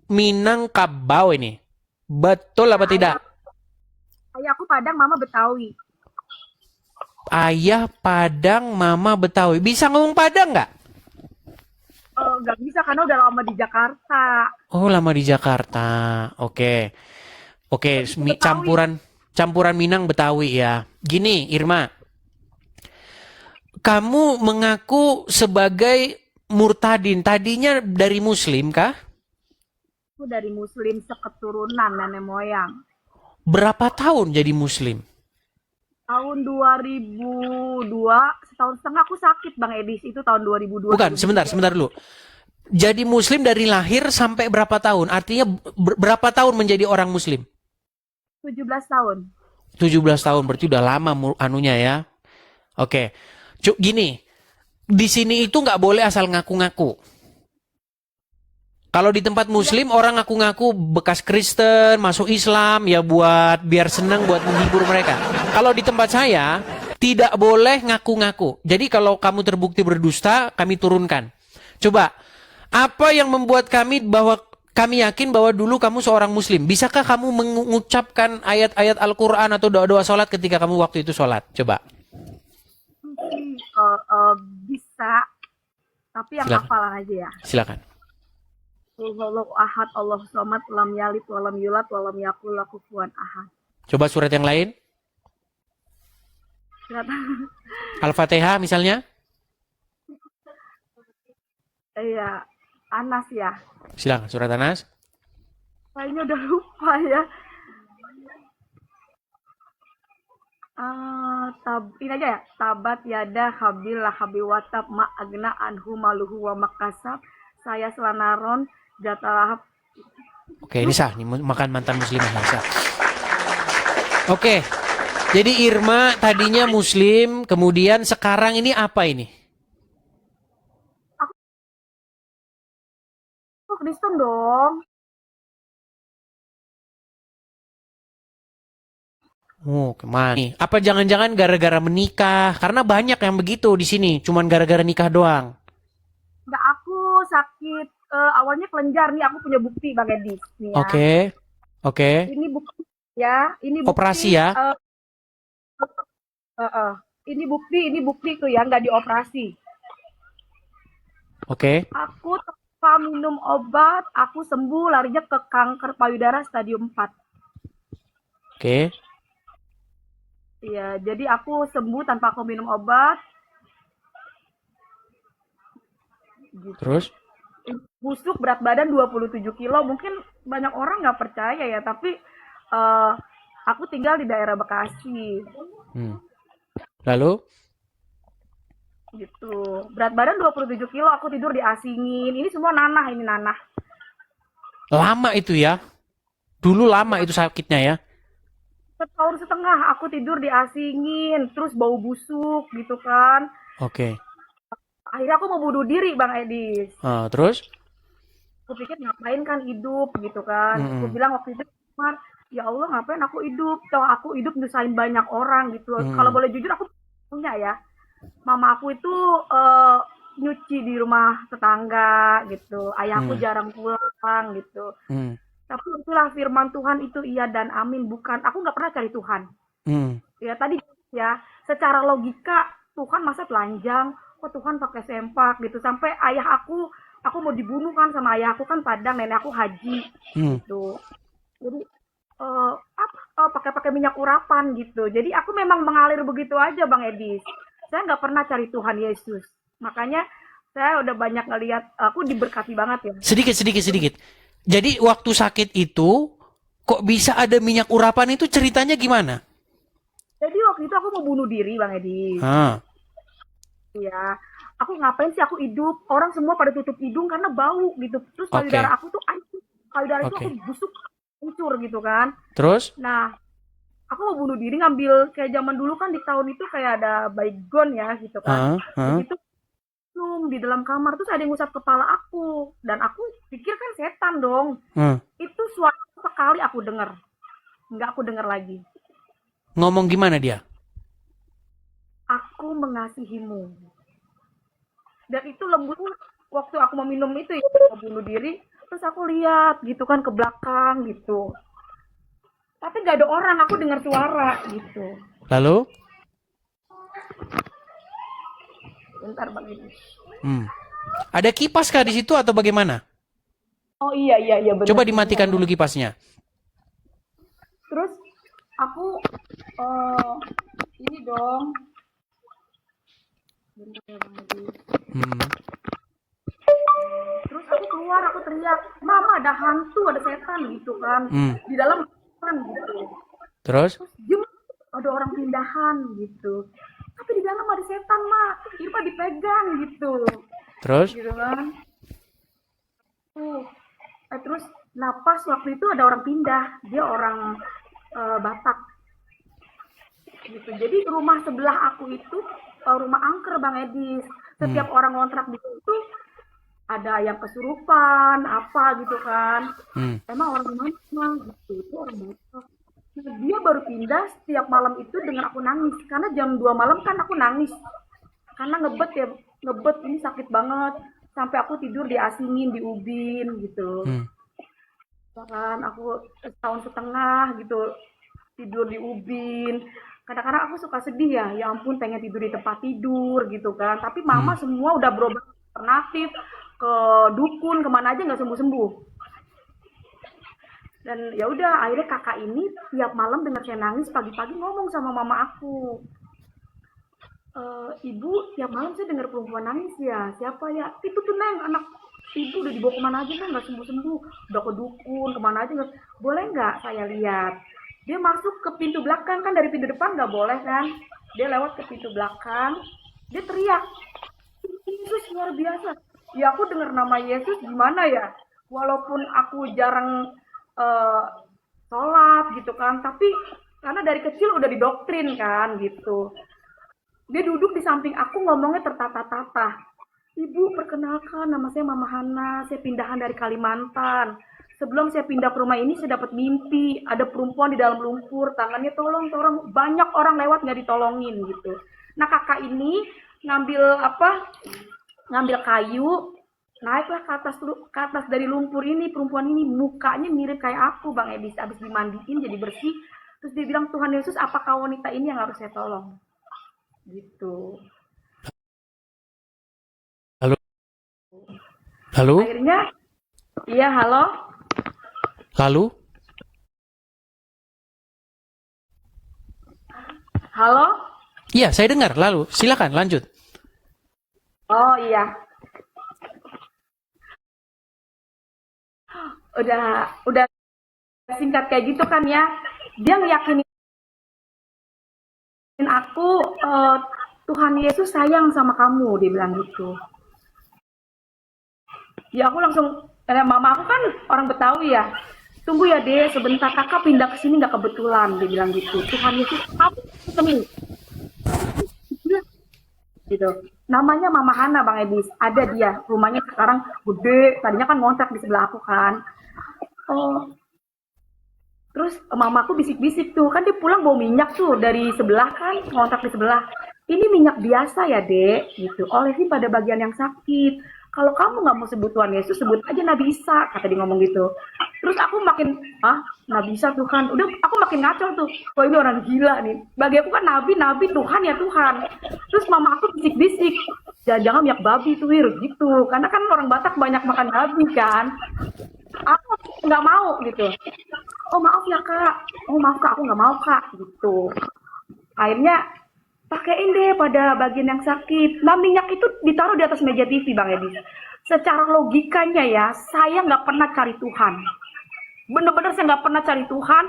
Minangkabau ini. Betul apa tidak? Ayah aku Padang, mama Betawi. Ayah Padang, mama Betawi. Bisa ngomong Padang nggak? Nggak bisa karena udah lama di Jakarta. Oh, lama di Jakarta. Oke. Oke, Tapi Betawi. campuran campuran Minang Betawi ya. Gini, Irma, kamu mengaku sebagai murtadin. Tadinya dari Muslim kah? Aku dari Muslim seketurunan nenek moyang. Berapa tahun jadi Muslim? Tahun 2002, setahun setengah aku sakit Bang Edis. Itu tahun 2002, Bukan, sebentar, 2003. sebentar dulu. Jadi Muslim dari lahir sampai berapa tahun? Artinya berapa tahun menjadi orang Muslim? 17 tahun. 17 tahun, berarti udah lama anunya ya. Oke, Cuk, gini, di sini itu nggak boleh asal ngaku-ngaku. Kalau di tempat Iya, Muslim orang ngaku-ngaku bekas Kristen masuk Islam ya buat biar senang buat menghibur mereka. Kalau di tempat saya tidak boleh ngaku-ngaku. Jadi kalau kamu terbukti berdusta kami turunkan. Coba apa yang membuat kami yakin bahwa dulu kamu seorang Muslim? Bisakah kamu mengucapkan ayat-ayat Al-Quran atau doa-doa sholat ketika kamu waktu itu sholat? Coba sih bisa, tapi yang silakan, hafal aja ya. silakan. Allahu ahad, Allah somad, lam yalid, walam yulad, walam yakul lahu kufuwan ahad. Coba surat yang lain, Ternyata, Al-Fatihah misalnya. iya, Anas ya. Silakan surat Anas. Kayaknya udah lupa ya. Ini aja ya. Tabat yada habil lahabi watab ma agna anhu maluhu wa makasab. Saya selanaron jatalahap. Oke, ini sah. Ini makan mantan muslimah yang sah. Oke, jadi Irma tadinya Muslim, kemudian sekarang ini apa ini? Aku Kristen dong. Oh, kemana nih? Apa jangan-jangan gara-gara menikah? Karena banyak yang begitu di sini, cuman gara-gara nikah doang. Nggak, aku sakit, awalnya kelenjar nih, aku punya bukti Bang Edi nih ya. Oke, oke. Ini bukti ya, ini Operasi bukti, ya? heeh. Ini bukti tuh ya, nggak dioperasi. Oke, Aku tanpa minum obat, aku sembuh larinya ke kanker payudara stadium 4. oke. Iya, jadi aku sembuh tanpa aku minum obat, gitu. Terus? Busuk, berat badan 27 kilo, mungkin banyak orang nggak percaya ya, tapi eh, aku tinggal di daerah Bekasi, Hmm. Lalu? gitu. Berat badan 27 kilo, aku tidur diasingin. Ini semua nanah, ini nanah. Lama itu ya? Dulu lama Ya, itu sakitnya ya? setahun setengah aku tidur diasingin, terus bau busuk gitu kan. Oke. Akhirnya aku mau bunuh diri Bang Edis. Terus? Aku pikir ngapain kan hidup gitu kan. Aku Mm-mm. bilang waktu itu, Mar, ya Allah ngapain aku hidup? Toh aku hidup nyusahin banyak orang gitu. Kalau Mm-mm. boleh jujur aku punya ya. Mama aku itu eh, nyuci di rumah tetangga gitu. Ayahku Mm. jarang pulang gitu. Mm. Tapi itulah firman Tuhan itu iya dan amin, bukan. Aku nggak pernah cari Tuhan. Mm. Ya tadi ya, secara logika Tuhan masa telanjang, kok Tuhan pakai sempak gitu. Sampai aku mau dibunuh kan sama ayah aku kan Padang, nenek aku Haji Mm. gitu. Jadi pakai minyak urapan gitu. Jadi aku memang mengalir begitu aja Bang Edis. Saya nggak pernah cari Tuhan Yesus. Makanya saya udah banyak ngelihat, aku diberkati banget ya. Sedikit, sedikit, sedikit. Jadi waktu sakit itu, kok bisa ada minyak urapan itu ceritanya gimana? Jadi waktu itu aku mau bunuh diri Bang Edis. Ah, Iya, aku ngapain sih aku hidup? Orang semua pada tutup hidung karena bau gitu. Terus payudara oke, aku tuh hancur. Payudara itu aku oke. busuk, hancur gitu kan. Terus? Nah, aku mau bunuh diri ngambil kayak zaman dulu kan di tahun itu kayak ada baygon ya gitu kan. Ah, ah, Begitu di dalam kamar terus ada yang ngusap kepala aku dan aku pikir kan setan dong. ah. Itu suara sekali aku dengar. Nggak aku dengar lagi. Ngomong gimana dia? Aku mengasihimu. Dan itu lembut waktu aku mau minum itu ya, mau bunuh diri, Terus aku lihat gitu kan ke belakang gitu. Tapi nggak ada orang, aku dengar suara gitu. Lalu? Bentar Bang Edi. Hmm. Ada kipas kah di situ atau bagaimana? Oh iya benar. Coba dimatikan dulu kipasnya. Terus aku ini dong. Bentar ya Bang Edi. Hmm. Terus aku keluar, aku teriak, "Mama, ada hantu, ada setan," gitu kan. Di dalam kan gitu. Terus? Terus "Jum, ada orang pindahan," gitu. "Tapi di dalam ada setan, Mak. Irfa dipegang," gitu. Terus? Gitu kan. Terus napas waktu itu ada orang pindah, dia orang Batak gitu. Jadi rumah sebelah aku itu rumah angker Bang Edis. Setiap orang ngontrak di situ ada yang kesurupan apa gitu kan. Emang orang mana gitu, itu orang Batak. Dia baru pindah setiap malam itu dengan aku nangis karena jam 2 malam kan aku nangis karena ngebet ini sakit banget sampai aku tidur diasingin di ubin gitu. Kan aku setahun setengah gitu tidur di ubin. Kadang-kadang aku suka sedih ya ampun pengen tidur di tempat tidur gitu kan. Tapi mama semua udah berobat alternatif ke dukun kemana aja nggak sembuh-sembuh. Dan ya udah akhirnya kakak ini tiap malam dengar saya nangis pagi-pagi ngomong sama mama aku. Ibu tiap malam saya dengar perempuan nangis ya. Siapa ya? Itu tuh Neng anak ibu udah dibawa kemana aja kan nggak sembuh-sembuh. Udah ke dukun kemana aja nggak. Boleh nggak saya lihat? Dia masuk ke pintu belakang kan dari pintu depan nggak boleh kan? Dia lewat ke pintu belakang. Dia teriak, Yesus luar biasa. Ya aku dengar nama Yesus gimana ya? Walaupun aku jarang sholat gitu kan, tapi karena dari kecil udah didoktrin kan gitu. Dia duduk di samping aku ngomongnya tertata-tata. Ibu perkenalkan nama saya Mama Hana, saya pindahan dari Kalimantan. Sebelum saya pindah ke rumah ini saya dapat mimpi ada perempuan di dalam lumpur, tangannya tolong, banyak orang lewat nggak ditolongin gitu. Nah kakak ini ngambil kayu, naiklah ke atas dari lumpur ini. Perempuan ini mukanya mirip kayak aku Bang Edis, abis dimandiin jadi bersih. Terus dia bilang, Tuhan Yesus apakah wanita ini yang harus saya tolong gitu. Lalu? Akhirnya iya halo. Lalu? Halo? Iya, saya dengar. Lalu, silakan lanjut. Oh iya. Udah singkat kayak gitu kan ya. Dia ngeyakinin aku Tuhan Yesus sayang sama kamu, dia bilang gitu. Ya aku langsung mama aku kan orang Betawi ya. Tunggu ya Dek, sebentar kakak pindah ke sini nggak kebetulan, dia bilang gitu. Tuhan Yesus kamu ketemu. Gitu. Namanya Mama Hana Bang Edis. Ada dia, rumahnya sekarang gede. Tadinya kan ngontrak di sebelah aku kan. Terus mamaku bisik-bisik tuh, kan dia pulang bawa minyak tuh dari sebelah kan, ngontrak di sebelah. Ini minyak biasa ya Dek, gitu. Olesin pada bagian yang sakit. Kalau kamu nggak mau sebut Tuhan Yesus, sebut aja Nabi Isa, kata dia ngomong gitu. Terus aku makin, Nabi Isa Tuhan. Udah aku makin ngaco tuh, wah ini orang gila nih. Bagi aku kan Nabi, Tuhan ya Tuhan. Terus mama aku bisik-bisik, jangan-jangan minyak babi tuh Wir, gitu. Karena kan orang Batak banyak makan babi kan. Aku nggak mau gitu. Oh maaf ya kak, aku nggak mau kak, gitu. Akhirnya pakein deh pada bagian yang sakit. Nah minyak itu ditaruh di atas meja TV Bang Edi. Secara logikanya ya, saya nggak pernah cari Tuhan. Bener-bener saya nggak pernah cari Tuhan.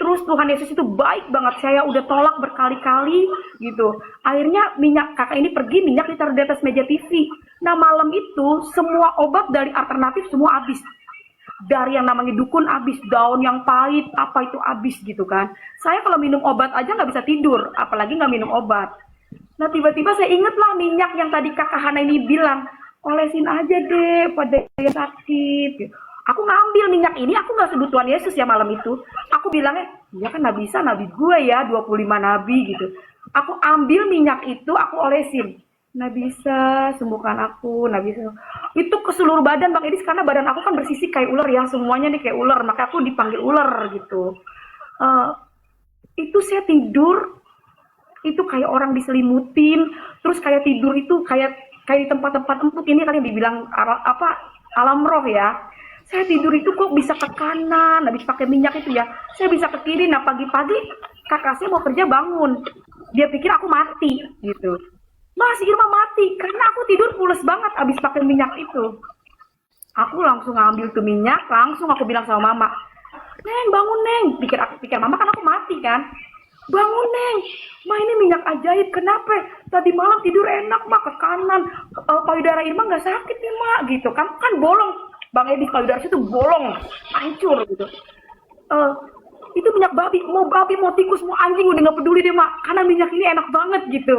Terus Tuhan Yesus itu baik banget. Saya udah tolak berkali-kali gitu. Akhirnya kakak ini pergi, minyak ditaruh di atas meja TV. Nah malam itu semua obat dari alternatif semua habis. Dari yang namanya dukun habis, daun yang pahit apa itu habis gitu kan. Saya kalau minum obat aja nggak bisa tidur, apalagi nggak minum obat. Nah tiba-tiba saya inget lah minyak yang tadi kakak Hana ini bilang, olesin aja deh pada yang sakit. Aku ngambil minyak ini, aku nggak sebut Tuhan Yesus ya malam itu. Aku bilangnya, ya kan Nabi Isa, Nabi gue ya, 25 Nabi gitu. Aku ambil minyak itu, aku olesin. Nggak bisa sembuhkan aku, nggak bisa. Itu ke seluruh badan Bang Edis, karena badan aku kan bersisik kayak ular ya, semuanya nih kayak ular, maka aku dipanggil ular gitu. Eh, itu saya tidur, itu kayak orang diselimutin, terus kayak tidur itu kayak kayak di tempat-tempat empuk ini kalian dibilang apa alam roh ya. Saya tidur itu kok bisa ke kanan, habis pakai minyak itu ya. Saya bisa ke kiri. Nah pagi-pagi kakak saya mau kerja bangun, dia pikir aku mati gitu. Mas Irma mati karena aku tidur pules banget habis pakai minyak itu. Aku langsung ngambil tuh minyak, langsung aku bilang sama mama, Neng bangun Neng. Pikir mama kan aku mati kan. Bangun Neng, Ma ini minyak ajaib. Kenapa? Tadi malam tidur enak Ma, ke kanan. Payudara Irma nggak sakit nih Ma, gitu kan? Kan bolong, Bang Edi, payudara itu bolong, hancur gitu. Eh, itu minyak babi, mau tikus, mau anjing udah nggak peduli deh Mak, karena minyak ini enak banget gitu.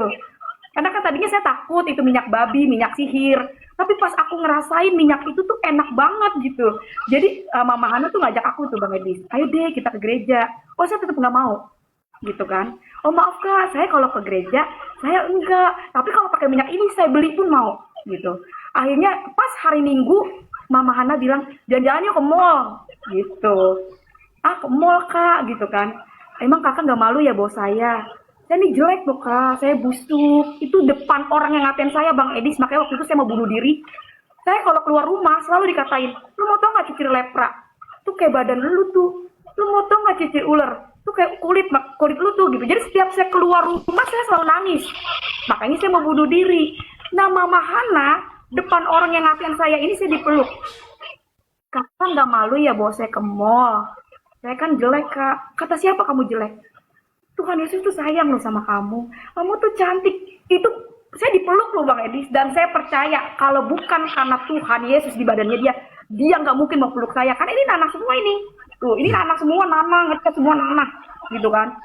Karena kan tadinya saya takut itu minyak babi, minyak sihir. Tapi pas aku ngerasain minyak itu tuh enak banget gitu. Jadi Mama Hana tuh ngajak aku tuh Bang Edi, ayo deh kita ke gereja. Oh saya tetap nggak mau gitu kan. Oh maaf kak, saya kalau ke gereja saya enggak, tapi kalau pakai minyak ini saya beli pun mau gitu. Akhirnya pas hari Minggu Mama Hana bilang jalan-jalan yuk ke mall gitu. Ah ke mall kak gitu kan. Emang kakak nggak malu ya bawa saya nih jelek loh kak, saya busuk. Itu depan orang yang ngatain saya Bang Edis, makanya waktu itu saya mau bunuh diri. Saya kalau keluar rumah selalu dikatain, lu mau tau gak cicir lepra? Tuh kayak badan lu tuh. Lu mau tau gak cicir ular? Tuh kayak kulit lu tuh gitu. Jadi setiap saya keluar rumah saya selalu nangis. Makanya saya mau bunuh diri. Nah Mama Hana, depan orang yang ngatain saya ini saya dipeluk. Kakak nggak malu ya bawa saya ke mall? Saya kan jelek kak. Kata siapa kamu jelek? Tuhan Yesus tuh sayang loh sama kamu. Kamu tuh cantik. Itu saya dipeluk loh Bang Edis. Dan saya percaya kalau bukan karena Tuhan Yesus di badannya dia nggak mungkin mau peluk saya. Karena ini nanah semua ini. Tuh, ini nanah semua, nanah, ngecat semua nanah. Gitu kan.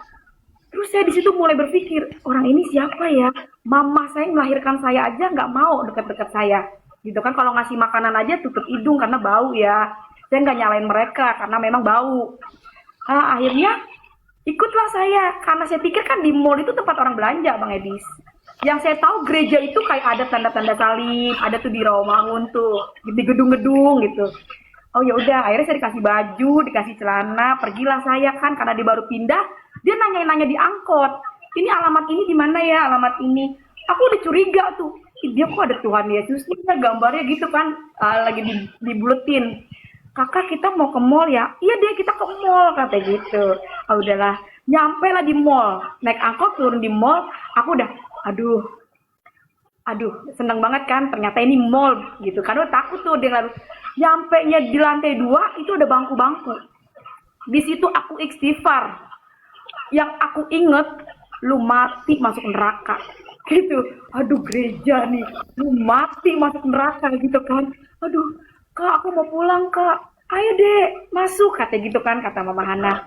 Terus saya di situ mulai berpikir, orang ini siapa ya? Mama saya melahirkan saya aja nggak mau dekat-dekat saya. Gitu kan, kalau ngasih makanan aja tutup hidung karena bau ya. Saya nggak nyalain mereka karena memang bau. Akhirnya ikutlah saya, karena saya pikir kan di mall itu tempat orang belanja Bang Edis. Yang saya tahu gereja itu kayak ada tanda-tanda salib, ada tuh di Rawamangun tuh, di gedung-gedung gitu. Oh ya udah, akhirnya saya dikasih baju, dikasih celana, pergilah saya kan karena dia baru pindah, dia nanya-nanya di angkot. Ini alamat ini di mana ya, alamat ini. Aku udah curiga tuh. Dia kok ada Tuhan Yesus nih, gambarnya gitu kan, lagi dibuletin. Kakak kita mau ke mall ya? Iya deh kita ke mall kata gitu. Oh udahlah, nyampe lah di mall, naik angkot turun di mall, aku udah, aduh seneng banget kan, ternyata ini mall gitu. Karena takut tuh dia lalu, nyampe nya di lantai 2 itu ada bangku-bangku. Di situ aku istighfar. Yang aku inget, lu mati masuk neraka gitu. Aduh gereja nih, lu mati masuk neraka gitu kan. Aduh kak aku mau pulang kak, ayo deh masuk kata gitu kan, kata Mama Hana.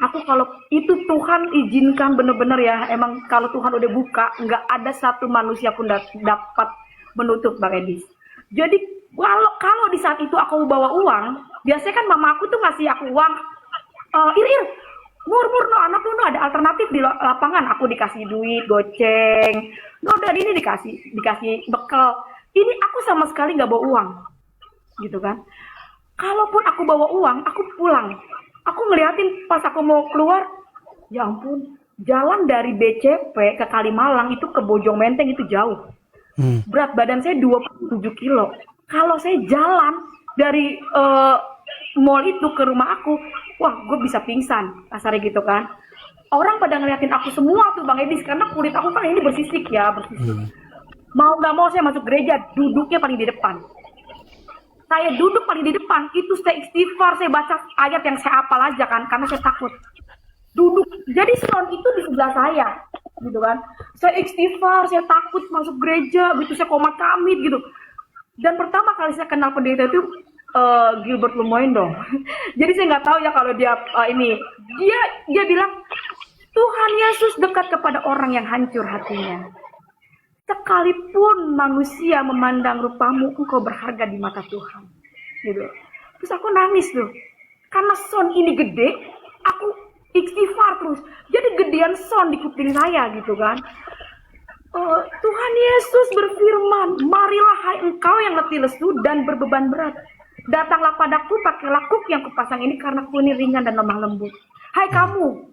Aku kalau itu Tuhan izinkan bener-bener ya, emang kalau Tuhan udah buka nggak ada satu manusia pun dapat menutup Bang Edis. Jadi kalau di saat itu aku bawa uang, biasanya kan mama aku tuh ngasih aku uang, Ir mur no anak lu no ada alternatif di lapangan, aku dikasih duit goceng, no dan ini dikasih bekal. Ini aku sama sekali nggak bawa uang gitu kan. Kalaupun aku bawa uang, aku pulang. Aku ngeliatin pas aku mau keluar, ya ampun, jalan dari BCP ke Kalimalang itu ke Bojong Menteng itu jauh. Berat badan saya 27 kilo. Kalau saya jalan dari mall itu ke rumah aku, wah gue bisa pingsan, kasarnya gitu kan. Orang pada ngeliatin aku semua tuh Bang Edis, karena kulit aku kan ini bersisik. Mau nggak mau saya masuk gereja, duduknya paling di depan. Saya duduk paling di depan, itu saya istighfar, saya baca ayat yang saya hafal aja kan, karena saya takut. Duduk, jadi sound itu di sebelah saya, gitu kan. Saya istighfar, saya takut masuk gereja, gitu, saya komat kamit gitu. Dan pertama kali saya kenal pendeta itu Gilbert Lumoindo. Jadi saya nggak tahu ya kalau dia dia bilang Tuhan Yesus dekat kepada orang yang hancur hatinya. Sekalipun manusia memandang rupamu, engkau berharga di mata Tuhan. Gitu. Terus aku nangis loh. Karena sound ini gede, aku istighfar terus. Jadi gedean sound di kuping saya gitu kan. Tuhan Yesus berfirman, marilah hai engkau yang letih lesu dan berbeban berat. Datanglah padaku, pakailah kuk yang kupasang ini karena ku ini ringan dan lemah lembut. Hai kamu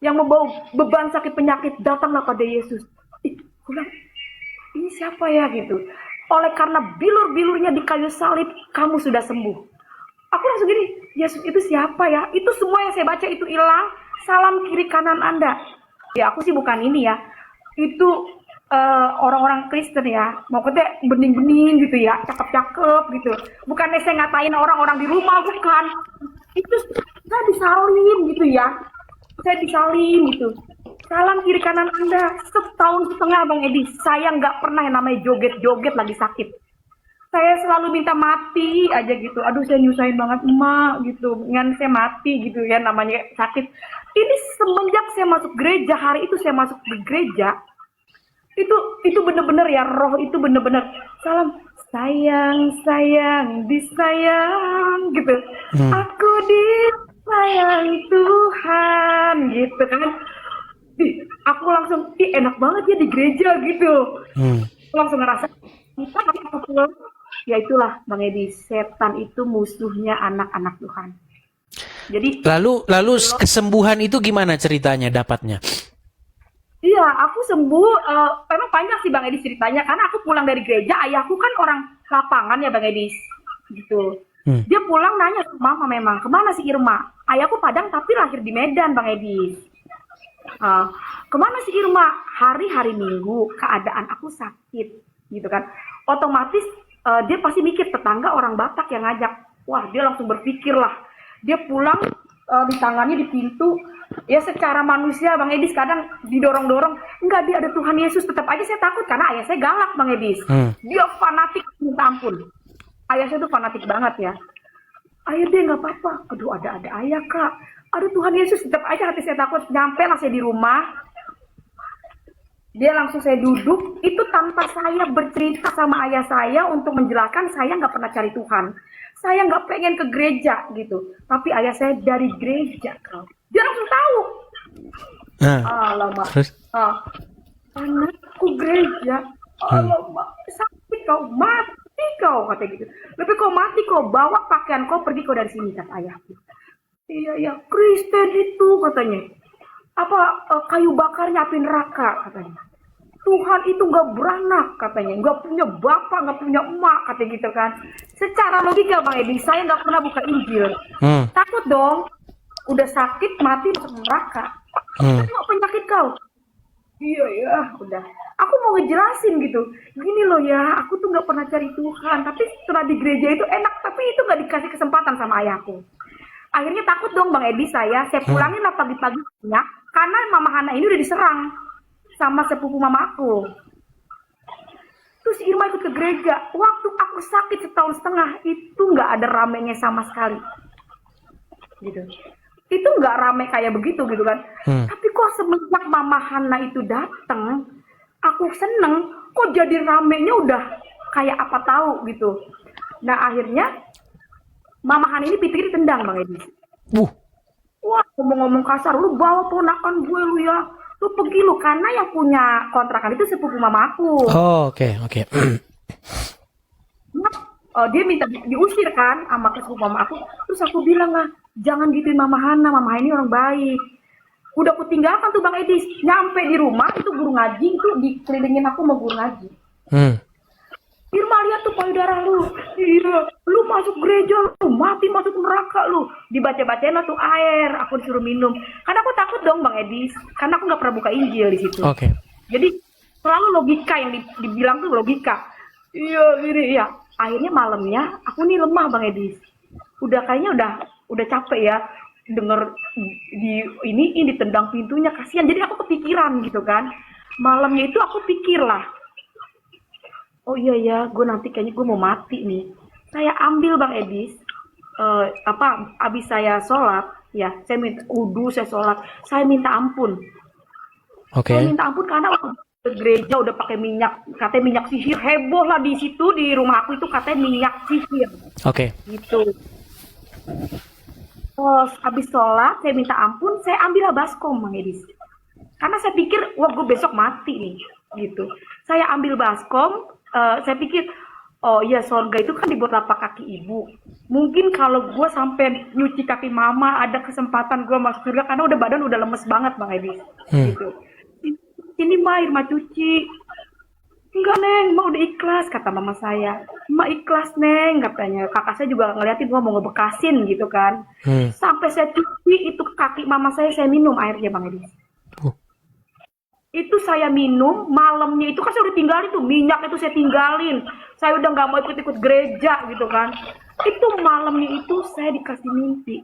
yang membawa beban sakit penyakit, datanglah pada Yesus. Aku bilang, ini siapa ya gitu. Oleh karena bilur-bilurnya di kayu salib, kamu sudah sembuh. Aku langsung gini, Yesus itu siapa ya? Itu semua yang saya baca itu hilang. Salam kiri kanan Anda. Ya aku sih bukan ini ya. Itu orang-orang Kristen ya. Mau kata bening-bening gitu ya, cakep-cakep gitu. Bukannya saya ngatain orang-orang di rumah, bukan. Itu saya disalim gitu ya. Saya disalim gitu. Salam kiri kanan Anda. Setahun setengah Bang Edi, saya nggak pernah yang namanya joget-joget lagi sakit. Saya selalu minta mati aja gitu. Aduh saya nyusahin banget emak gitu. Dengan saya mati gitu ya namanya sakit. Ini semenjak saya masuk gereja, hari itu saya masuk ke gereja. Itu bener-bener ya, roh itu bener-bener salam sayang sayang disayang gitu. Aku disayang Tuhan gitu kan. Aku langsung enak banget ya di gereja gitu. Langsung ngerasa kita pulang. Ya itulah Bang Edi, setan itu musuhnya anak-anak Tuhan. Jadi Lalu kesembuhan itu gimana ceritanya dapatnya? iya, aku sembuh. Memang panjang sih Bang Edi ceritanya, karena aku pulang dari gereja. Ayahku kan orang lapangan ya Bang Edi, gitu. Dia pulang nanya ke mama memang, kemana si Irma? Ayahku Padang tapi lahir di Medan Bang Edi. Kemana si Irma? Hari-hari Minggu keadaan aku sakit, gitu kan. Otomatis dia pasti mikir tetangga orang Batak yang ngajak. Wah dia langsung berpikir lah. Dia pulang di tangannya di pintu. Ya secara manusia Bang Edis kadang didorong-dorong, enggak dia ada Tuhan Yesus, tetap aja saya takut karena ayah saya galak Bang Edis. Dia fanatik minta ampun. Ayah saya tuh fanatik banget ya. Ayah dia nggak apa-apa. Aduh ada ayah kak. Aduh Tuhan Yesus, tetap aja hati saya takut. Nyampe lah saya di rumah. Dia langsung saya duduk, itu tanpa saya bercerita sama ayah saya untuk menjelaskan saya nggak pernah cari Tuhan. Saya nggak pengen ke gereja gitu. Tapi ayah saya dari gereja kau. Dia langsung tahu. Alamak. Anakku gereja. Alamak. Sakit kau, mati kau kata gitu. Lebih kau mati kau bawa pakaian kau pergi kau dari sini kata ayahku. Iya Kristen itu katanya. Kayu bakarnya api neraka katanya. Tuhan itu nggak beranak katanya, nggak punya bapak, nggak punya emak katanya gitu kan. Secara logika Bang Edi, saya nggak pernah buka Injil. Takut dong. Udah sakit mati masuk neraka. Nggak penyakit kau. Iya ya, udah. Aku mau ngejelasin gitu. Gini loh ya, aku tuh nggak pernah cari Tuhan. Tapi setelah di gereja itu enak, tapi itu nggak dikasih kesempatan sama ayahku. Akhirnya takut dong Bang Edi saya pulangin lah pagi-paginya karena Mama Hana ini udah diserang sama sepupu mamaku. Terus Irma ikut ke gereja. Waktu aku sakit setahun setengah itu nggak ada ramenya sama sekali. Gitu. Itu nggak rame kayak begitu gitu kan. Tapi kok semenjak Mama Hana itu datang, aku seneng. Kok jadi ramenya udah kayak apa tahu gitu. Nah akhirnya Mama Hana ini pikir tendang Bang Edi. Wah ngomong-ngomong kasar, lu bawa ponakan gue lu ya. Lu pergi lu, karena yang punya kontrakan itu sepupu mamaku. Oh oke. Dia minta diusir kan sama sepupu mama aku. Terus aku bilang lah, jangan gituin Mama Hana, Mama Hana ini orang baik. Udah aku tinggalkan tuh Bang Edis. Nyampe di rumah itu guru ngaji itu dikelilingin aku sama guru ngaji. Irma lihat tuh payudara lu. Iya, lu masuk gereja lu, mati masuk neraka lu. Dibaca-bacain lah tuh air, aku disuruh minum. Karena aku takut dong Bang Edis, karena aku nggak pernah buka Injil di situ. Oke. Jadi selalu logika yang dibilang tuh logika. Iya, gini ya. Akhirnya malamnya aku nih lemah Bang Edis. Kayaknya udah capek ya denger ini ditendang pintunya, kasihan. Jadi aku kepikiran gitu kan. Malamnya itu aku pikir lah. Oh iya ya, gue nanti kayaknya gue mau mati nih. Saya ambil Bang Edis, abis saya sholat, ya, saya minta wudu, saya sholat, saya minta ampun. Saya minta ampun karena waktu ke gereja udah pakai minyak, katanya minyak sihir, heboh lah di situ di rumah aku itu katanya minyak sihir. Gitu. Terus abis sholat, saya minta ampun, saya ambil baskom Bang Edis. Karena saya pikir, wah gue besok mati nih. gitu. Saya ambil baskom, saya pikir, oh iya sorga itu kan di bawah telapak kaki ibu. Mungkin kalau gue sampai nyuci kaki mama, ada kesempatan gue masuk surga karena udah badan udah lemes banget Bang Edis. Gitu. Ini mah air mah cuci. Enggak Neng, Mak udah ikhlas kata mama saya. Mak ikhlas Neng katanya. Kakak saya juga ngeliatin gua mau ngebekasin gitu kan. Sampai saya cuci itu kaki mama saya minum airnya Bang Edis. Itu saya minum malamnya itu kan saya udah tinggalin tuh minyak itu saya tinggalin. Saya udah nggak mau ikut-ikut gereja gitu kan. Itu malamnya itu saya dikasih mimpi.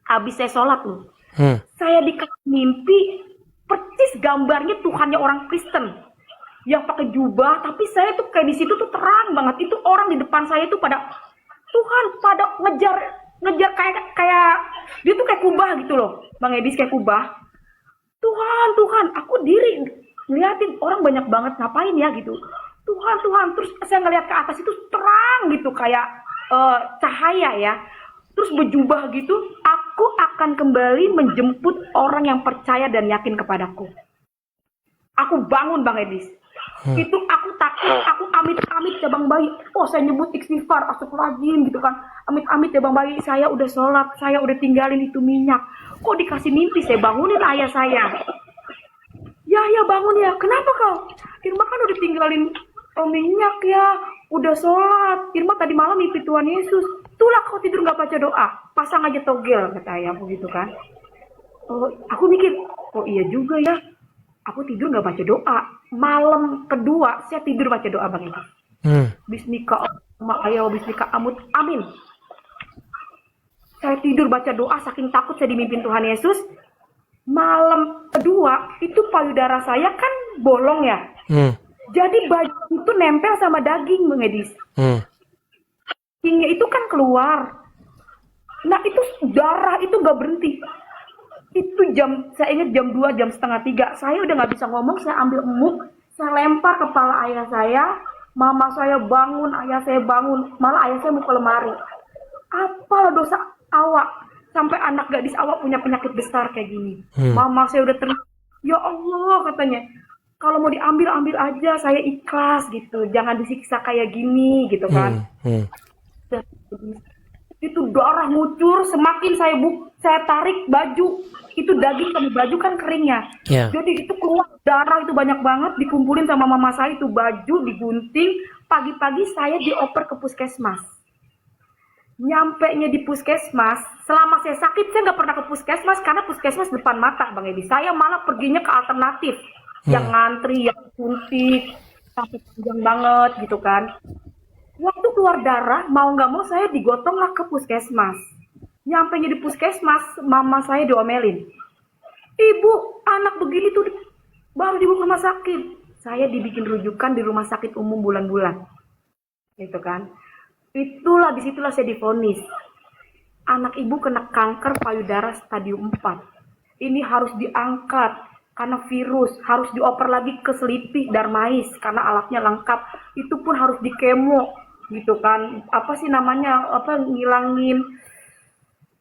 Habis saya sholat loh. Saya dikasih mimpi persis gambarnya Tuhannya orang Kristen yang pakai jubah, tapi saya tuh kayak di situ tuh terang banget. Itu orang di depan saya tuh pada Tuhan pada ngejar kayak dia tuh kayak kubah gitu loh, Bang Edis, kayak kubah. Tuhan, aku diri ngeliatin orang banyak banget ngapain ya gitu. Tuhan, terus saya ngeliat ke atas itu terang gitu kayak cahaya ya. Terus berjubah gitu, aku akan kembali menjemput orang yang percaya dan yakin kepadaku. Aku bangun Bang Edis. Itu aku takut, aku amit-amit ya Bang Bayi. Oh saya nyebut istighfar, astagfirullahaladzim gitu kan. Amit-amit ya Bang Bayi, saya udah sholat, saya udah tinggalin itu minyak. Kok dikasih mimpi, saya bangunin ayah saya. Ya bangun ya, kenapa kau? Irma kan udah tinggalin minyak ya, udah sholat. Irma tadi malam mimpi Tuhan Yesus. Itulah kau tidur gak baca doa, pasang aja togel kata ayahku gitu kan. Oh, aku mikir, oh iya juga ya. Aku tidur nggak baca doa. Malam kedua saya tidur baca doa Bang Edi. Bismika ayo bismika amut amin. Saya tidur baca doa saking takut saya dimimpin Tuhan Yesus. Malam kedua itu payudara saya kan bolong ya. Jadi baju itu nempel sama daging Bang Edi. Dagingnya itu kan keluar. Nah itu darah itu nggak berhenti. Itu saya ingat jam 2, jam setengah 3. Saya udah nggak bisa ngomong, saya ambil emuk, saya lempar kepala ayah saya, mama saya bangun, ayah saya bangun, malah ayah saya mau ke lemari. Apa dosa awak, sampai anak gadis awak punya penyakit besar kayak gini. Mama saya udah teriak, ya Allah katanya, kalau mau diambil, ambil aja, saya ikhlas gitu, jangan disiksa kayak gini gitu kan. Itu darah ngucur, semakin saya tarik baju, itu daging sama baju kan keringnya. Jadi itu keluar darah itu banyak banget, dikumpulin sama mama saya itu baju digunting. Pagi-pagi saya dioper ke puskesmas. Nyampenya di puskesmas, selama saya sakit saya nggak pernah ke puskesmas karena puskesmas depan mata Bang Edi. Saya malah perginya ke alternatif, yang ngantri, yang suntik, sampai panjang banget gitu kan. Waktu keluar darah, mau nggak mau saya digotong lah ke puskesmas. Nyampenya di puskesmas, mama saya diomelin. Ibu, anak begini tuh baru dibawa ke rumah sakit. Saya dibikin rujukan di rumah sakit umum bulan-bulan. Gitu kan. Disitulah saya divonis. Anak ibu kena kanker payudara stadium 4. Ini harus diangkat karena virus, harus dioper lagi ke selipih darmais karena alatnya lengkap. Itu pun harus dikemo. Gitu kan, apa sih namanya, ngilangin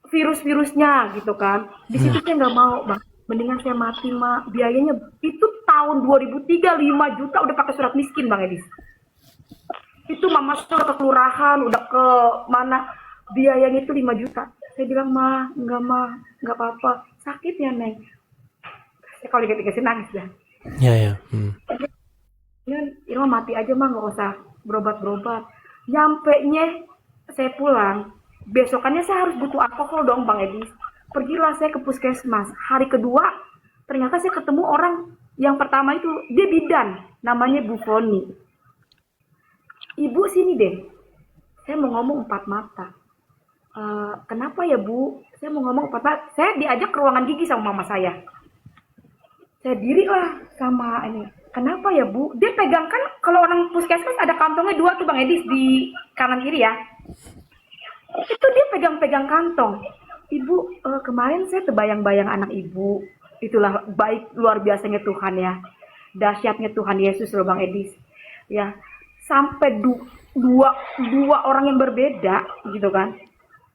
virus-virusnya gitu kan. Di situ saya nggak mau Bang, mendingan saya mati Mak. Biayanya itu tahun 2003 5 juta udah pakai surat miskin Bang Edis. Itu mama saya udah ke kelurahan, udah ke mana, biayanya itu 5 juta. Saya bilang nggak apa-apa, sakit ya Neng. Saya kalau dikasih nangis dah. Irma mati aja mah, nggak usah berobat-berobat. Nyampenya saya pulang, besokannya saya harus butuh alkohol dong Bang Edi. Pergilah saya ke puskesmas. Hari kedua ternyata saya ketemu orang yang pertama itu, dia bidan, namanya Bu Foni. Ibu sini deh, saya mau ngomong 4 mata. Kenapa ya Bu? Saya mau ngomong 4 mata. Saya diajak ke ruangan gigi sama mama saya. Saya diri lah sama ini. Kenapa ya Bu? Dia pegang kan, kalau orang puskesmas ada kantongnya 2 tuh Bang Edis di kanan kiri ya. Itu dia pegang-pegang kantong. Ibu, kemarin saya terbayang-bayang anak ibu. Itulah baik luar biasanya Tuhan ya. Dahsyatnya Tuhan Yesus loh Bang Edis. Ya, sampai dua orang yang berbeda gitu kan.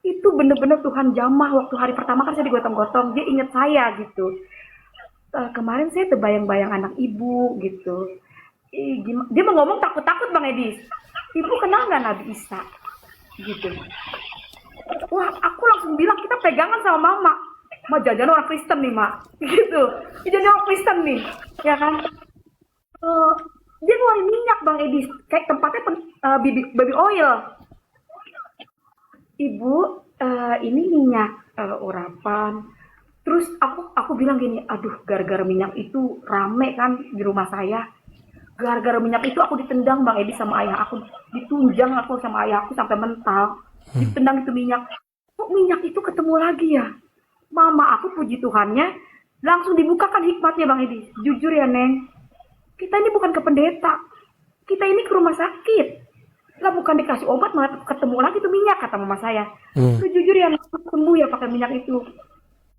Itu bener-bener Tuhan jamah waktu hari pertama kan saya digotong-gotong. Dia ingat saya gitu. Kemarin saya terbayang-bayang anak ibu gitu. Dia mau ngomong takut-takut Bang Edis. Ibu kenal nggak Nabi Isa? Gitu. Wah, aku langsung bilang kita pegangan sama mama. Ma jajan orang Kristen nih, Mak. Gitu. Jajan orang Kristen nih, ya kan? Dia ngeluarin minyak Bang Edis, kayak tempatnya baby oil. Ibu, ini minyak urapan. Terus aku bilang gini, aduh gara-gara minyak itu rame kan di rumah saya. Gara-gara minyak itu aku ditendang Bang Edi sama ayah aku. Ditunjang aku sama ayah aku sampai mental. Ditendang itu minyak. Kok minyak itu ketemu lagi ya? Mama aku puji Tuhannya langsung dibukakan hikmatnya Bang Edi. Jujur ya Neng, kita ini bukan ke pendeta. Kita ini ke rumah sakit. Lah bukan dikasih obat malah ketemu lagi tuh minyak kata mama saya. Tuh jujur ya Neng, sembuh ya pakai minyak itu.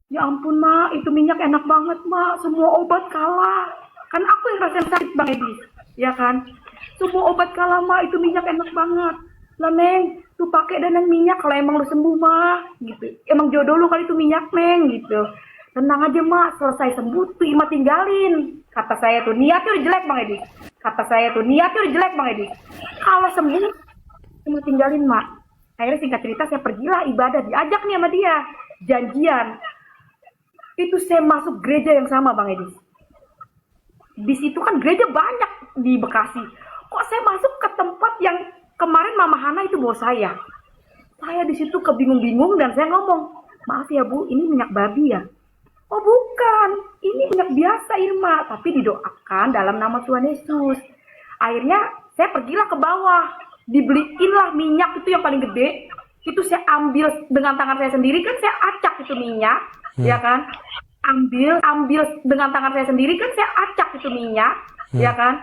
Ya ampun Mak, itu minyak enak banget Mak. Semua obat kalah. Kan aku yang rasain sakit Bang Edi. Ya kan? Semua obat kalah Mak, itu minyak enak banget. Lah Neng, tuh pakai dan Neng minyak kalau emang lu sembuh Mak. Gitu. Emang jodoh lu kali itu minyak Neng gitu. Tenang aja Mak, selesai sembuh tuh Ima tinggalin. Kata saya tuh, niatnya udah jelek Bang Edi. Kata saya tuh, niatnya udah jelek Bang Edi. Kalau sembuh, Ima tinggalin Mak. Akhirnya singkat cerita saya pergilah ibadah, diajak nih sama dia. Janjian. Itu saya masuk gereja yang sama Bang Edi. Di situ kan gereja banyak di Bekasi. Kok saya masuk ke tempat yang kemarin Mama Hana itu bawa saya. Saya di situ kebingung-bingung dan saya ngomong, maaf ya Bu, ini minyak babi ya? Oh bukan, ini minyak biasa Irma, tapi didoakan dalam nama Tuhan Yesus. Akhirnya saya pergilah ke bawah, dibeliinlah minyak itu yang paling gede. Itu saya ambil dengan tangan saya sendiri, kan saya acak itu minyak, ya kan? Ambil dengan tangan saya sendiri, kan saya acak itu minyak, ya kan?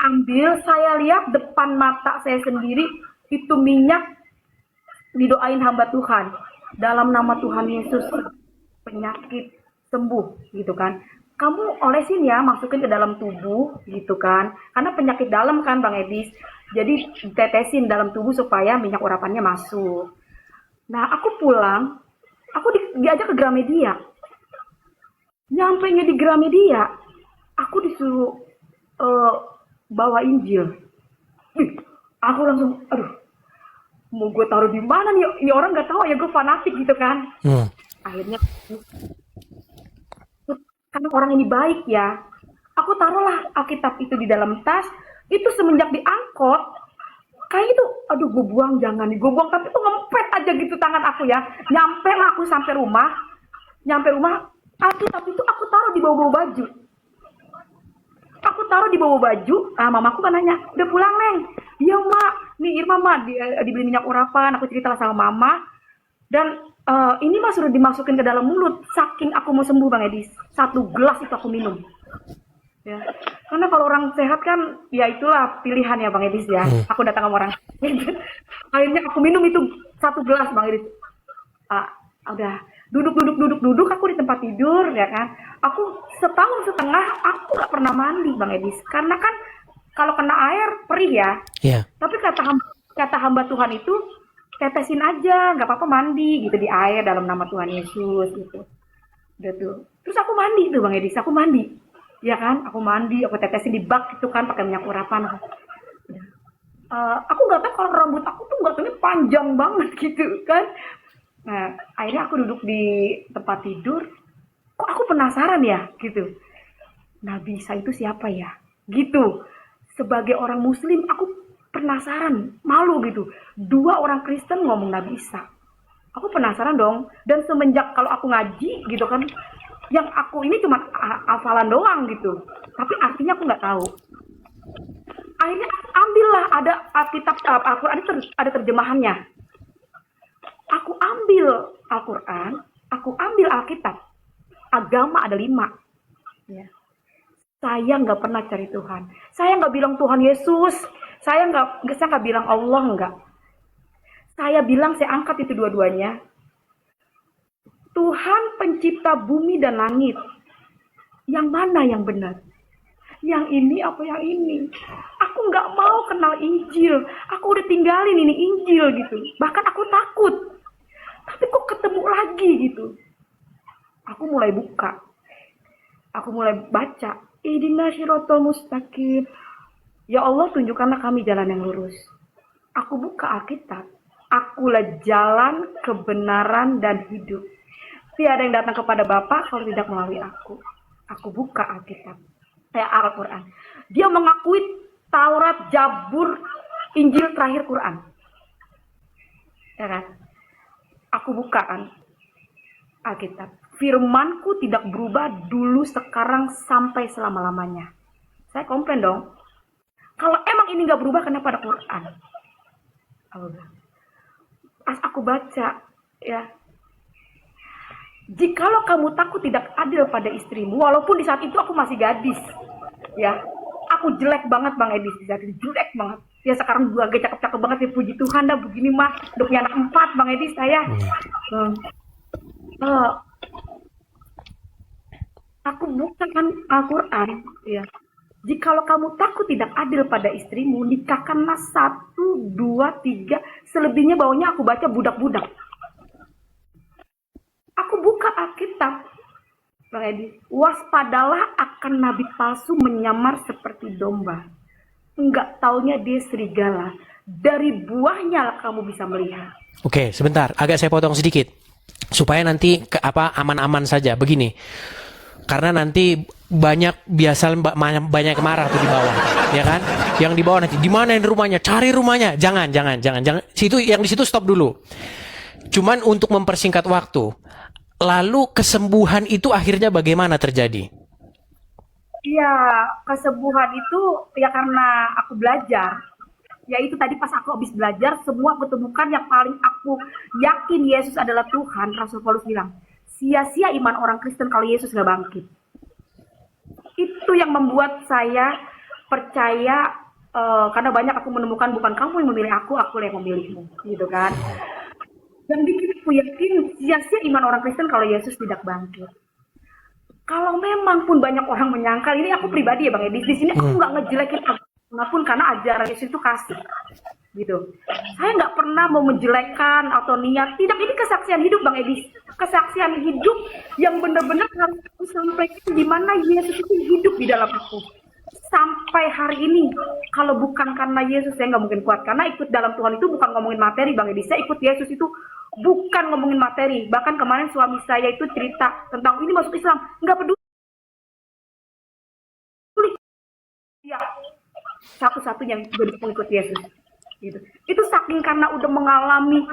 Ambil, saya lihat depan mata saya sendiri, itu minyak didoain hamba Tuhan. Dalam nama Tuhan Yesus, penyakit sembuh, gitu kan. Kamu olesin ya, masukin ke dalam tubuh, gitu kan. Karena penyakit dalam kan Bang Edis. Jadi tetesin dalam tubuh supaya minyak urapannya masuk. Nah, aku pulang, aku diajak ke Gramedia. Nyampainya di Gramedia, aku disuruh bawa Injil. Aku langsung, aduh, mau gue taruh di mana nih? Ini orang nggak tahu ya gue fanatik gitu kan. Akhirnya, karena orang ini baik ya, aku taruhlah Alkitab itu di dalam tas. Itu semenjak diangkut, kayak itu, aduh gue buang jangan nih, gue buang tapi itu ngempet aja gitu tangan aku ya. Nyampe lah aku sampai rumah, Alkitab itu aku taruh di bawah baju. Aku taruh di bawah baju. Mamaku kan nanya, udah pulang Neng? Iya Mak, nih Irma Mak dibeli minyak urapan. Aku cerita sama Mama. Dan ini Mas sudah dimasukin ke dalam mulut. Saking aku mau sembuh Bang Edis. 1 gelas itu aku minum. Ya. Karena kalau orang sehat kan, ya itulah pilihan ya Bang Edis ya. Aku datang sama orang. Akhirnya aku minum itu 1 gelas Bang Edis. Udah duduk aku di tempat tidur ya kan. Aku setahun setengah aku nggak pernah mandi Bang Edis, karena kan kalau kena air perih ya. Tapi kata hamba Tuhan itu tetesin aja, nggak apa-apa mandi gitu di air dalam nama Tuhan Yesus gitu. Udah tuh. Terus aku mandi tuh Bang Edis, aku mandi ya kan, aku tetesin di bak gitu kan pakai minyak urapan. Aku nggak tahu kalau rambut aku tuh nggak tahu panjang banget gitu kan. Nah, akhirnya aku duduk di tempat tidur, kok aku penasaran ya, gitu. Nabi Isa itu siapa ya? Gitu. Sebagai orang muslim, aku penasaran, malu gitu. 2 orang Kristen ngomong Nabi Isa. Aku penasaran dong, dan semenjak kalau aku ngaji, gitu kan, yang aku ini cuma hafalan doang gitu. Tapi artinya aku nggak tahu. Akhirnya ambillah, ada Alkitab, Al-Quran ada terjemahannya. Aku ambil Al-Quran, aku ambil Alkitab. Agama ada 5. Ya. Saya nggak pernah cari Tuhan. Saya nggak bilang Tuhan Yesus. Saya nggak bilang Allah nggak. Saya bilang saya angkat itu dua-duanya. Tuhan pencipta bumi dan langit. Yang mana yang benar? Yang ini apa yang ini? Aku nggak mau kenal Injil. Aku udah tinggalin ini Injil gitu. Bahkan aku takut. Tapi kok ketemu lagi gitu. Aku mulai buka. Aku mulai baca, Ihdinas siratal mustaqim. Ya Allah, tunjukkanlah kami jalan yang lurus. Aku buka Alkitab. Akulah jalan, kebenaran, dan hidup. Tiada yang datang kepada Bapa kalau tidak melalui aku. Aku buka Alkitab. Al-Quran. Dia mengakui Taurat, Zabur, Injil, terakhir Quran. Ya kan? Aku bukaan Alkitab. Firmanku tidak berubah dulu, sekarang, sampai selama-lamanya. Saya komplain dong. Kalau emang ini nggak berubah, kenapa ada Quran? Pas aku baca, ya, jikalau kamu takut tidak adil pada istrimu, walaupun di saat itu aku masih gadis, ya, aku jelek banget Bang Edis, di saat itu jelek banget. Ya sekarang gue agak cakep-cakep banget ya, puji Tuhan dah, begini mah, udah punya anak 4 Bang Edis saya. Aku bukan Al-Quran, ya. Jikalau kamu takut tidak adil pada istrimu, nikahkanlah 1, 2, 3, selebihnya bawahnya aku baca budak-budak. Aku buka Alkitab, Bang Edi. Waspadalah akan nabi palsu menyamar seperti domba. Enggak taunya dia serigala. Dari buahnya kamu bisa melihat. Oke, sebentar, agak saya potong sedikit supaya nanti aman-aman saja. Begini, karena nanti banyak marah tuh di bawah, ya kan? Yang di bawah nanti di mana yang rumahnya? Cari rumahnya. Jangan. Situ yang di situ stop dulu. Cuman untuk mempersingkat waktu. Lalu kesembuhan itu akhirnya bagaimana terjadi? Iya, kesembuhan itu ya karena aku belajar. Ya itu tadi pas aku habis belajar, semua aku temukan yang paling aku yakin Yesus adalah Tuhan. Rasul Paulus bilang, sia-sia iman orang Kristen kalau Yesus gak bangkit. Itu yang membuat saya percaya, karena banyak aku menemukan bukan kamu yang memilih aku yang memilihmu, gitu kan. Yang bikin aku yakin sia-sia iman orang Kristen kalau Yesus tidak bangkit. Kalau memang pun banyak orang menyangkal, ini aku pribadi ya Bang Edis, di sini aku nggak ngejelekin apapun karena ajaran Yesus itu kasih, gitu. Saya nggak pernah mau menjelekkan atau niat, tidak, ini kesaksian hidup Bang Edis, kesaksian hidup yang benar-benar harus aku sampaikan di mana Yesus itu hidup di dalam aku. Sampai hari ini, kalau bukan karena Yesus saya nggak mungkin kuat, karena ikut dalam Tuhan itu bukan ngomongin materi Bang Edis, saya ikut Yesus itu bukan ngomongin materi. Bahkan kemarin suami saya itu cerita tentang ini masuk Islam, nggak peduli. Ya, satu-satunya jadi pengikut Yesus. Gitu. Itu saking karena udah mengalami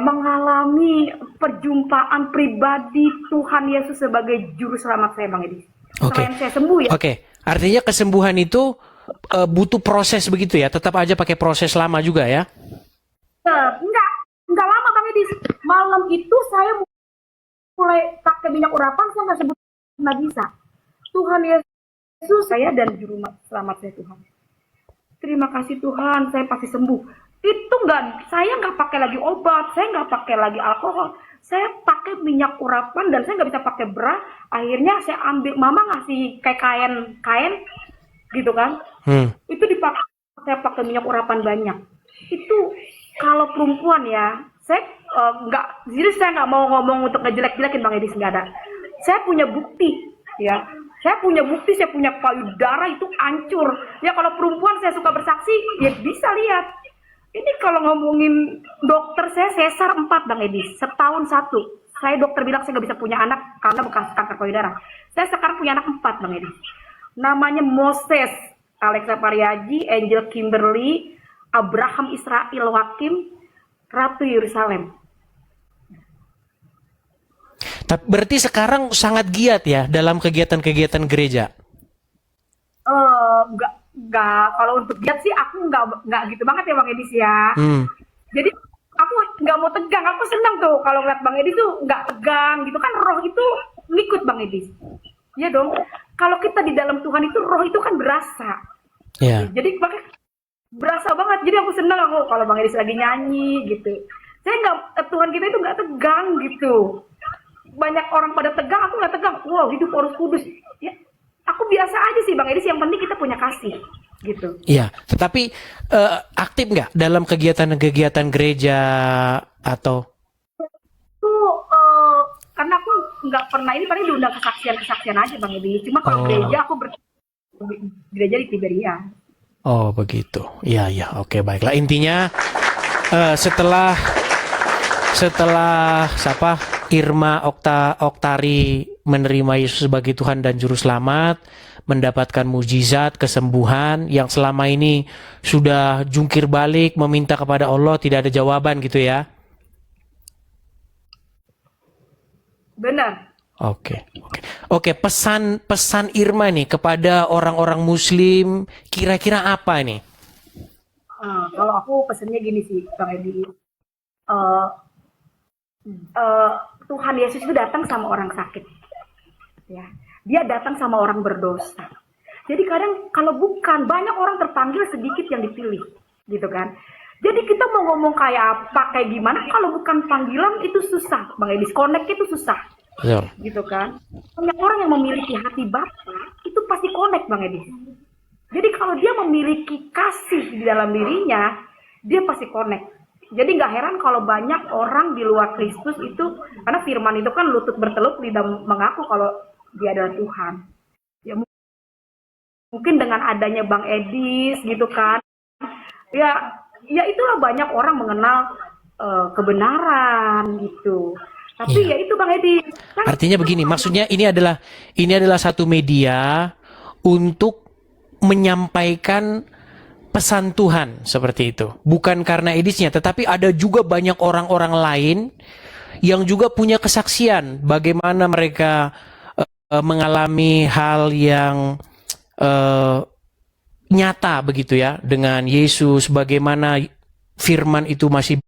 mengalami perjumpaan pribadi Tuhan Yesus sebagai juru selamat saya, Bang Edi. Selain saya sembuh ya. Oke. Artinya kesembuhan itu butuh proses begitu ya. Tetap aja pakai proses lama juga ya. Enggak lama Bang Edi. Malam itu saya mulai pakai minyak urapan, saya nggak sebut nggak bisa. Tuhan Yesus saya dan juru selamat saya Tuhan. Terima kasih Tuhan, saya pasti sembuh. Itu saya nggak pakai lagi obat, saya nggak pakai lagi alkohol, saya pakai minyak urapan dan saya nggak bisa pakai bra. Akhirnya saya ambil, mama ngasih kayak kain gitu kan. Itu dipakai, saya pakai minyak urapan banyak. Itu kalau perempuan ya, saya jadi saya nggak mau ngomong untuk ngejelek-jelekin Bang Edis, nggak ada. Saya punya bukti ya. Saya punya bukti, saya punya payudara itu hancur. Ya kalau perempuan saya suka bersaksi, ya bisa lihat. Ini kalau ngomongin dokter saya sesar 4 Bang Edi, setahun 1. Saya dokter bilang saya nggak bisa punya anak karena bekas kanker payudara. Saya sekarang punya anak 4 Bang Edi. Namanya Moses, Alexa Pariaji, Angel Kimberly, Abraham Israel Wakim, Ratu Yerusalem. Berarti sekarang sangat giat ya dalam kegiatan-kegiatan gereja? Enggak. Kalau untuk giat sih aku enggak gitu banget ya Bang Edis ya. Jadi aku enggak mau tegang. Aku senang tuh kalau ngeliat Bang Edis tuh enggak tegang gitu kan, roh itu ngikut Bang Edis. Iya dong. Kalau kita di dalam Tuhan itu roh itu kan berasa. Yeah. Jadi makanya berasa banget. Jadi aku senang aku kalau Bang Edis lagi nyanyi gitu. Saya Tuhan kita itu enggak tegang gitu. Banyak orang pada tegang, aku nggak tegang. Wow, hidup harus kudus. Ya, aku biasa aja sih Bang Edis. Yang penting kita punya kasih, gitu. Iya, tetapi aktif nggak dalam kegiatan-kegiatan gereja atau? Itu karena aku nggak pernah, ini paling diundang kesaksian aja Bang Edi. Cuma kalau Oh. gereja aku gereja di Tiberia. Oh begitu. Iya ya. Oke baiklah. Intinya setelah siapa Irma Oktari menerima Yesus sebagai Tuhan dan Juru Selamat, mendapatkan mujizat kesembuhan yang selama ini sudah jungkir balik meminta kepada Allah tidak ada jawaban gitu ya. Benar. Oke, pesan Irma nih kepada orang-orang Muslim kira-kira apa nih? Kalau aku pesennya gini sih, Bang Edi. Eh, Tuhan Yesus itu datang sama orang sakit, ya. Dia datang sama orang berdosa. Jadi kadang kalau bukan banyak orang terpanggil, sedikit yang dipilih, gitu kan? Jadi kita mau ngomong kayak apa, kayak gimana, kalau bukan panggilan itu susah, Bang Edi. Connect itu susah. Betul. Gitu kan, banyak orang yang memiliki hati Bapa itu pasti connect Bang Edi. Jadi kalau dia memiliki kasih di dalam dirinya, dia pasti connect. Jadi nggak heran kalau banyak orang di luar Kristus itu, karena firman itu kan lutut berteluk lidah mengaku kalau dia adalah Tuhan. Ya mungkin dengan adanya Bang Edis gitu kan, ya itulah banyak orang mengenal kebenaran gitu. Tapi ya itu Bang Edi. Artinya begini, maksudnya ini adalah satu media untuk menyampaikan pesan Tuhan seperti itu. Bukan karena edisnya, tetapi ada juga banyak orang-orang lain yang juga punya kesaksian bagaimana mereka mengalami hal yang nyata begitu ya dengan Yesus, bagaimana firman itu masih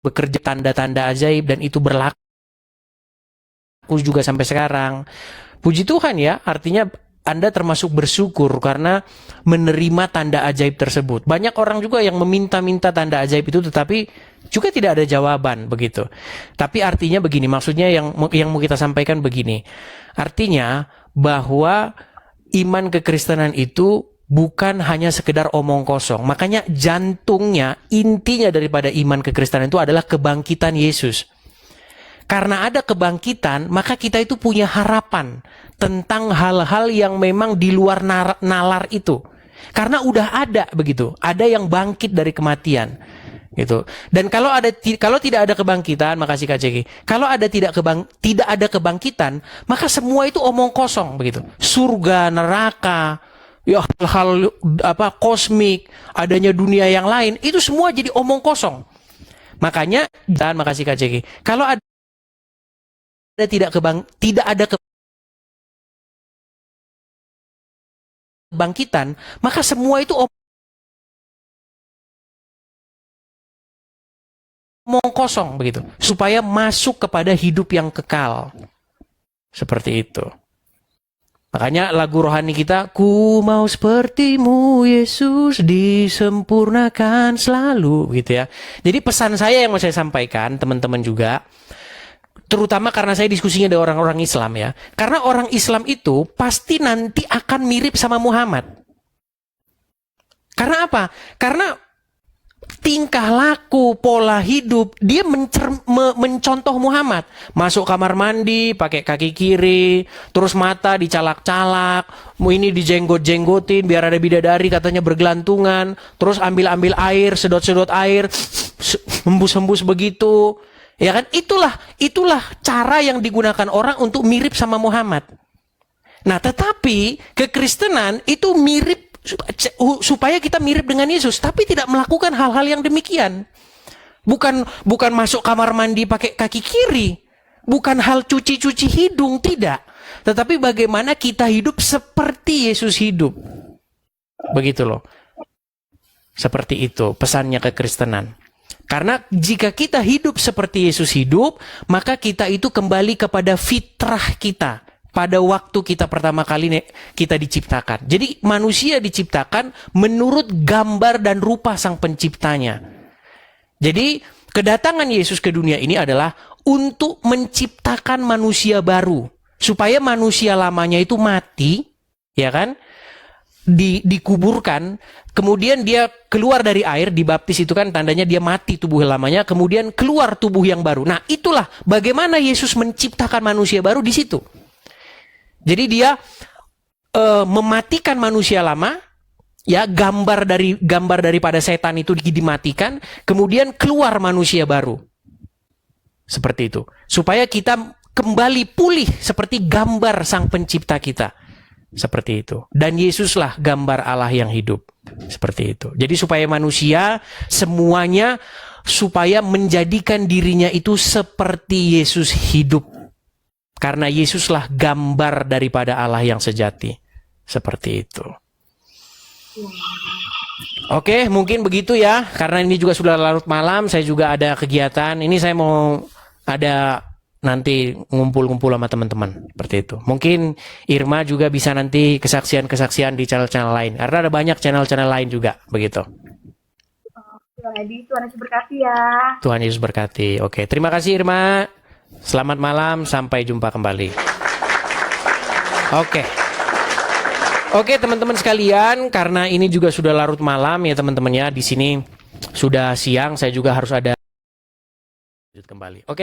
bekerja tanda-tanda ajaib dan itu berlaku juga sampai sekarang. Puji Tuhan ya, artinya Anda termasuk bersyukur karena menerima tanda ajaib tersebut. Banyak orang juga yang meminta-minta tanda ajaib itu tetapi juga tidak ada jawaban begitu. Tapi artinya begini, maksudnya yang mau kita sampaikan begini. Artinya bahwa iman kekristenan itu bukan hanya sekedar omong kosong. Makanya jantungnya, intinya daripada iman kekristenan itu adalah kebangkitan Yesus. Karena ada kebangkitan, maka kita itu punya harapan tentang hal-hal yang memang di luar nalar itu. Karena udah ada begitu, ada yang bangkit dari kematian. Gitu. Dan kalau tidak ada kebangkitan, makasih Kak Ceki. Kalau tidak ada kebangkitan, maka semua itu omong kosong begitu. Surga, neraka, ya hal kosmik, adanya dunia yang lain, itu semua jadi omong kosong. Makanya, dan makasih Kak Ceki. Kalau tidak ada kebangkitan, maka semua itu omong kosong begitu, supaya masuk kepada hidup yang kekal. Seperti itu. Makanya lagu rohani kita, ku mau sepertimu Yesus disempurnakan selalu gitu ya. Jadi pesan saya yang mau saya sampaikan teman-teman juga, terutama karena saya diskusinya dengan orang-orang Islam ya. Karena orang Islam itu pasti nanti akan mirip sama Muhammad. Karena apa? Karena tingkah laku, pola hidup, dia mencontoh Muhammad. Masuk kamar mandi, pakai kaki kiri, terus mata dicalak-calak, ini dijenggot-jenggotin, biar ada bidadari katanya bergelantungan, terus ambil air, sedot-sedot air, hembus-hembus begitu. Ya kan? Itulah cara yang digunakan orang untuk mirip sama Muhammad. Nah, tetapi kekristenan itu mirip supaya kita mirip dengan Yesus, tapi tidak melakukan hal-hal yang demikian. Bukan masuk kamar mandi pakai kaki kiri, bukan hal cuci-cuci hidung, tidak. Tetapi bagaimana kita hidup seperti Yesus hidup. Begitu loh. Seperti itu pesannya kekristenan. Karena jika kita hidup seperti Yesus hidup, maka kita itu kembali kepada fitrah kita. Pada waktu kita pertama kali kita diciptakan. Jadi manusia diciptakan menurut gambar dan rupa sang penciptanya. Jadi kedatangan Yesus ke dunia ini adalah untuk menciptakan manusia baru. Supaya manusia lamanya itu mati, ya kan? dikuburkan, kemudian dia keluar dari air, dibaptis itu kan tandanya dia mati tubuh lamanya, kemudian keluar tubuh yang baru. Nah, itulah bagaimana Yesus menciptakan manusia baru di situ. Jadi dia mematikan manusia lama, ya, gambar daripada setan itu dimatikan, kemudian keluar manusia baru. Seperti itu. Supaya kita kembali pulih seperti gambar sang pencipta kita. Seperti itu. Dan Yesuslah gambar Allah yang hidup. Seperti itu. Jadi supaya manusia semuanya supaya menjadikan dirinya itu seperti Yesus hidup. Karena Yesuslah gambar daripada Allah yang sejati. Seperti itu. Oke, mungkin begitu ya. Karena ini juga sudah larut malam, saya juga ada kegiatan. Ini saya mau ada nanti ngumpul-ngumpul sama teman-teman. Seperti itu. Mungkin Irma juga bisa nanti kesaksian-kesaksian di channel-channel lain. Karena ada banyak channel-channel lain juga. Begitu. Tuhan Yesus berkati ya. Tuhan Yesus berkati. Oke, terima kasih Irma. Selamat malam, sampai jumpa kembali. Oke, teman-teman sekalian, karena ini juga sudah larut malam ya teman-teman ya. Di sini sudah siang, saya juga harus ada kembali. Oke.